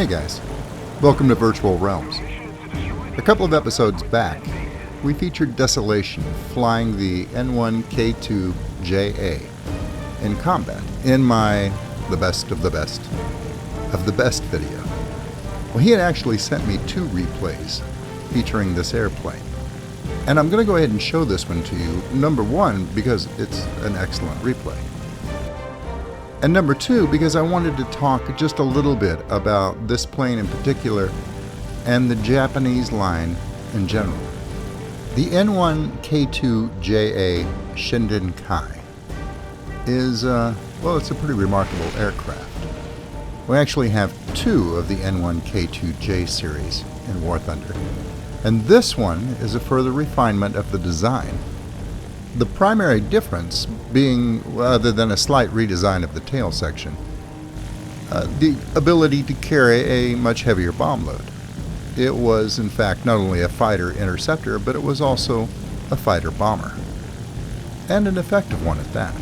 Hey guys, welcome to Virtual Realms. A couple of episodes back, we featured Desolation flying the N1K2JA in combat in my the best of the best video. Well, he had actually sent me 2 replays featuring this airplane. And I'm going to go ahead and show this one to you, number 1, because it's an excellent replay. And number 2, because I wanted to talk just a little bit about this plane in particular and the Japanese line in general. The N1K2JA Shindenkai is, well, it's a pretty remarkable aircraft. We actually have 2 of the N1K2J series in War Thunder, and this one is a further refinement of the design. The primary difference being, other than a slight redesign of the tail section, the ability to carry a much heavier bomb load. It was, in fact, not only a fighter interceptor, but it was also a fighter bomber, and an effective one at that.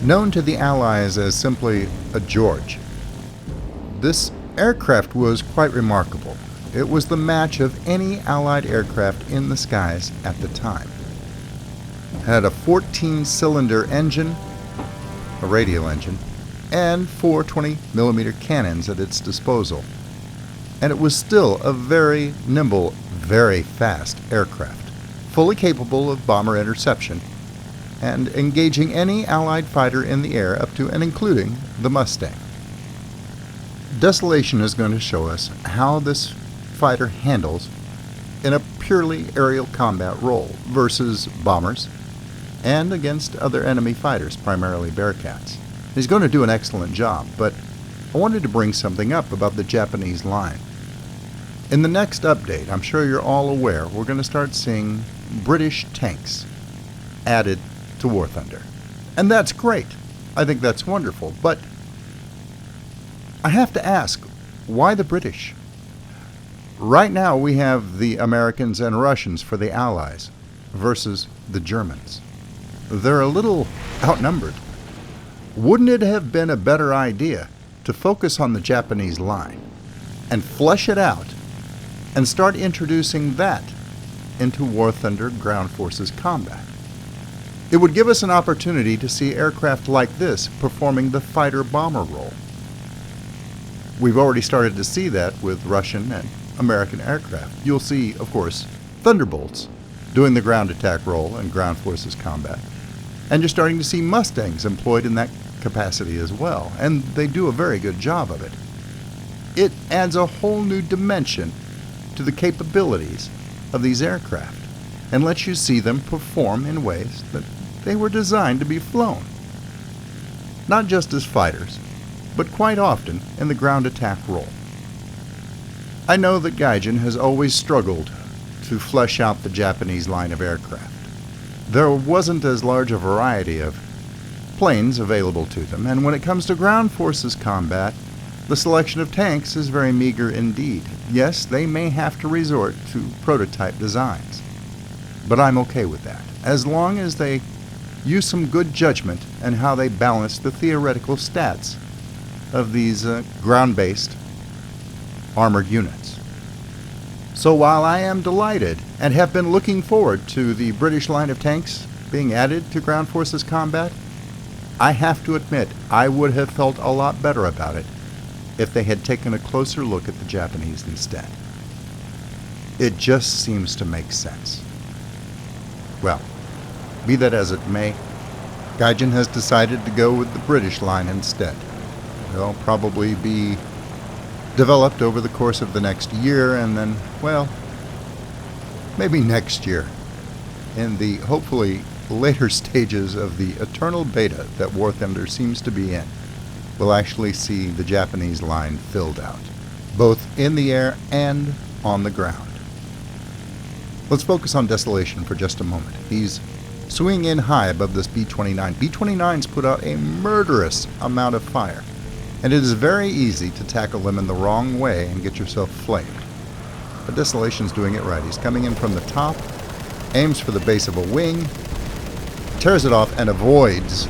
Known to the Allies as simply a George, this aircraft was quite remarkable. It was the match of any Allied aircraft in the skies at the time. Had a 14-cylinder engine, a radial engine, and 4 20mm cannons at its disposal. And it was still a very nimble, very fast aircraft, fully capable of bomber interception and engaging any Allied fighter in the air up to and including the Mustang. Desolation is going to show us how this fighter handles in a purely aerial combat role versus bombers and against other enemy fighters, primarily Bearcats. He's going to do an excellent job, but I wanted to bring something up about the Japanese line. In the next update, I'm sure you're all aware, we're going to start seeing British tanks added to War Thunder. And that's great. I think that's wonderful, but I have to ask, why the British? Right now we have the Americans and Russians for the Allies versus the Germans. They're a little outnumbered. Wouldn't it have been a better idea to focus on the Japanese line and flesh it out and start introducing that into War Thunder ground forces combat? It would give us an opportunity to see aircraft like this performing the fighter-bomber role. We've already started to see that with Russian and American aircraft. You'll see, of course, Thunderbolts doing the ground attack role in ground forces combat. And you're starting to see Mustangs employed in that capacity as well, and they do a very good job of it. It adds a whole new dimension to the capabilities of these aircraft and lets you see them perform in ways that they were designed to be flown. Not just as fighters, but quite often in the ground attack role. I know that Gaijin has always struggled to flesh out the Japanese line of aircraft. There wasn't as large a variety of planes available to them, and when it comes to ground forces combat, the selection of tanks is very meager indeed. Yes, they may have to resort to prototype designs, but I'm okay with that, as long as they use some good judgment in how they balance the theoretical stats of these ground-based armored units. So while I am delighted and have been looking forward to the British line of tanks being added to ground forces combat, I have to admit I would have felt a lot better about it if they had taken a closer look at the Japanese instead. It just seems to make sense. Well, be that as it may, Gaijin has decided to go with the British line instead. They'll probably be developed over the course of the next year, and then, well, maybe next year, in the hopefully later stages of the eternal beta that War Thunder seems to be in, we'll actually see the Japanese line filled out, both in the air and on the ground. Let's focus on Desolation for just a moment. He's swinging in high above this B-29. B-29s put out a murderous amount of fire, and it is very easy to tackle them in the wrong way and get yourself flamed. But Desolation's doing it right. He's coming in from the top, aims for the base of a wing, tears it off, and avoids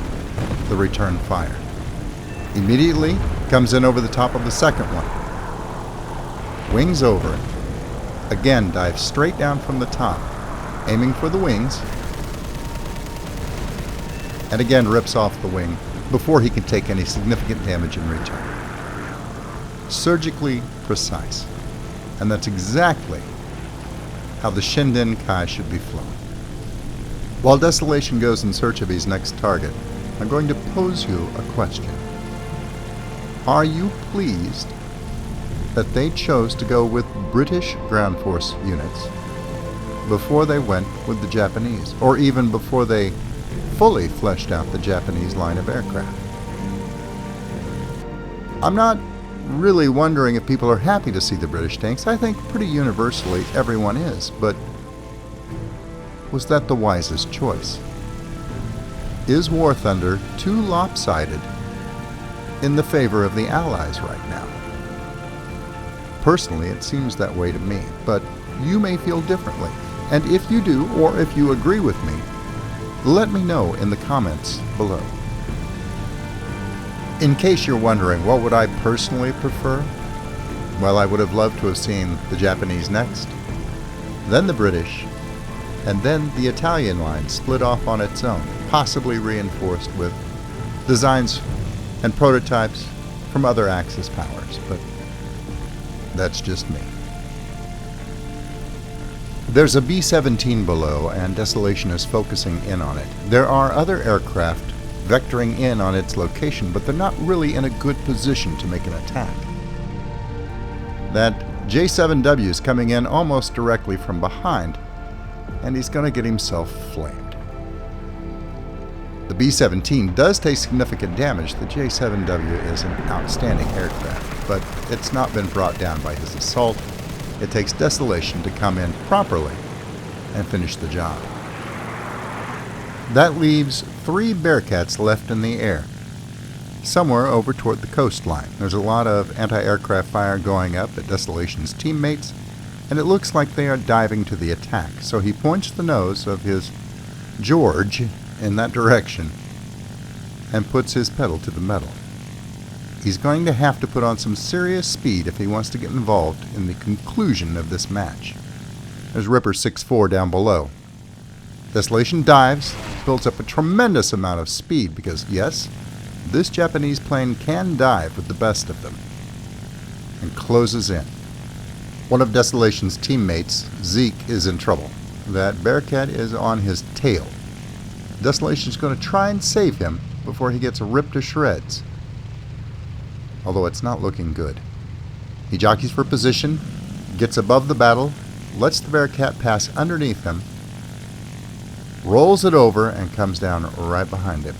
the return fire. Immediately comes in over the top of the second one, wings over it. Again, dives straight down from the top, aiming for the wings, and again rips off the wing before he can take any significant damage in return. Surgically precise. And that's exactly how the Shinden Kai should be flown. While Desolation goes in search of his next target, I'm going to pose you a question. Are you pleased that they chose to go with British ground force units before they went with the Japanese, or even before they fully fleshed out the Japanese line of aircraft? I'm not really wondering if people are happy to see the British tanks. I think pretty universally everyone is, but was that the wisest choice? Is War Thunder too lopsided in the favor of the Allies right now? Personally, it seems that way to me, but you may feel differently. And if you do, or if you agree with me, let me know in the comments below. In case you're wondering, what would I personally prefer? Well, I would have loved to have seen the Japanese next, then the British, and then the Italian line split off on its own, possibly reinforced with designs and prototypes from other Axis powers, but that's just me. There's a B-17 below, and Desolation is focusing in on it. There are other aircraft vectoring in on its location, but they're not really in a good position to make an attack. That J-7W is coming in almost directly from behind, and he's going to get himself flamed. The B-17 does take significant damage. The J-7W is an outstanding aircraft, but it's not been brought down by his assault. It takes Desolation to come in properly and finish the job. That leaves 3 Bearcats left in the air, somewhere over toward the coastline. There's a lot of anti-aircraft fire going up at Desolation's teammates, and it looks like they are diving to the attack. So he points the nose of his George in that direction and puts his pedal to the metal. He's going to have to put on some serious speed if he wants to get involved in the conclusion of this match. There's Ripper 6-4 down below. Desolation dives, builds up a tremendous amount of speed because, yes, this Japanese plane can dive with the best of them, and closes in. One of Desolation's teammates, Zeke, is in trouble. That Bearcat is on his tail. Desolation's going to try and save him before he gets ripped to shreds, although it's not looking good. He jockeys for position, gets above the battle, lets the Bearcat pass underneath him, rolls it over, and comes down right behind him.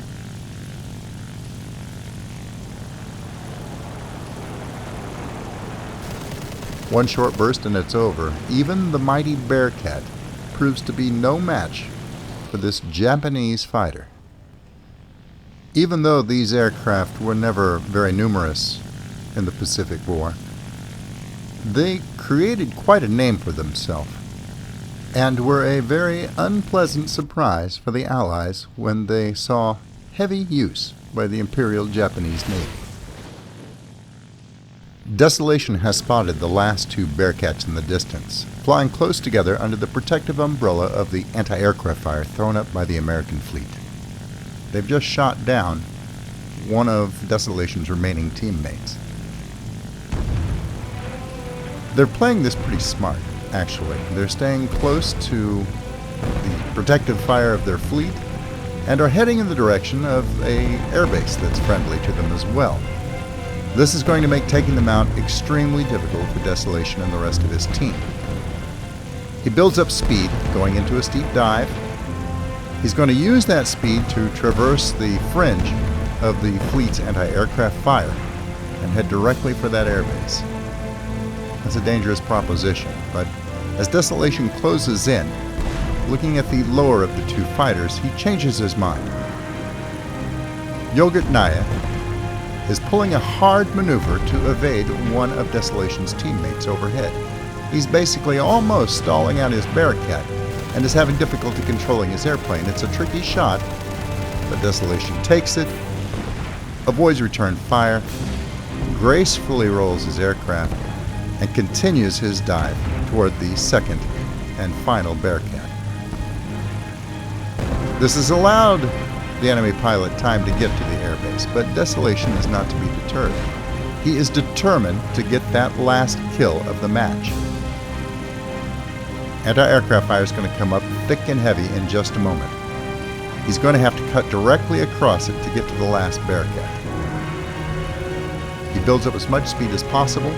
One short burst and it's over. Even the mighty Bearcat proves to be no match for this Japanese fighter. Even though these aircraft were never very numerous in the Pacific War, they created quite a name for themselves, and were a very unpleasant surprise for the Allies when they saw heavy use by the Imperial Japanese Navy. Desolation has spotted the last 2 Bearcats in the distance, flying close together under the protective umbrella of the anti-aircraft fire thrown up by the American fleet. They've just shot down one of Desolation's remaining teammates. They're playing this pretty smart, actually. They're staying close to the protective fire of their fleet and are heading in the direction of an airbase that's friendly to them as well. This is going to make taking them out extremely difficult for Desolation and the rest of his team. He builds up speed, going into a steep dive. He's going to use that speed to traverse the fringe of the fleet's anti-aircraft fire and head directly for that airbase. That's a dangerous proposition, but as Desolation closes in, looking at the lower of the 2 fighters, he changes his mind. Yogurt Naya is pulling a hard maneuver to evade one of Desolation's teammates overhead. He's basically almost stalling out his Bearcat and is having difficulty controlling his airplane. It's a tricky shot, but Desolation takes it, avoids return fire, gracefully rolls his aircraft, and continues his dive toward the second and final Bearcat. This has allowed the enemy pilot time to get to the airbase, but Desolation is not to be deterred. He is determined to get that last kill of the match. Anti-aircraft fire is going to come up thick and heavy in just a moment. He's going to have to cut directly across it to get to the last Bearcat. He builds up as much speed as possible.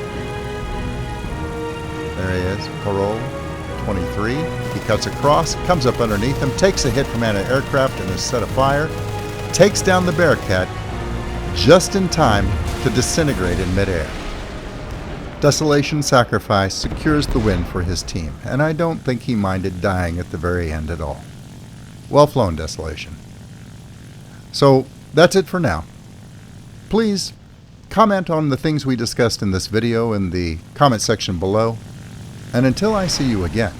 There he is, parole, 23. He cuts across, comes up underneath him, takes a hit from anti-aircraft and is set afire, takes down the Bearcat just in time to disintegrate in midair. Desolation's sacrifice secures the win for his team, and I don't think he minded dying at the very end at all. Well flown, Desolation. So that's it for now. Please comment on the things we discussed in this video in the comment section below, and until I see you again,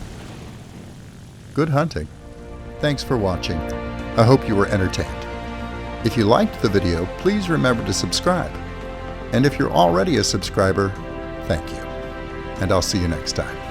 good hunting. Thanks for watching. I hope you were entertained. If you liked the video, please remember to subscribe. And if you're already a subscriber, thank you. And I'll see you next time.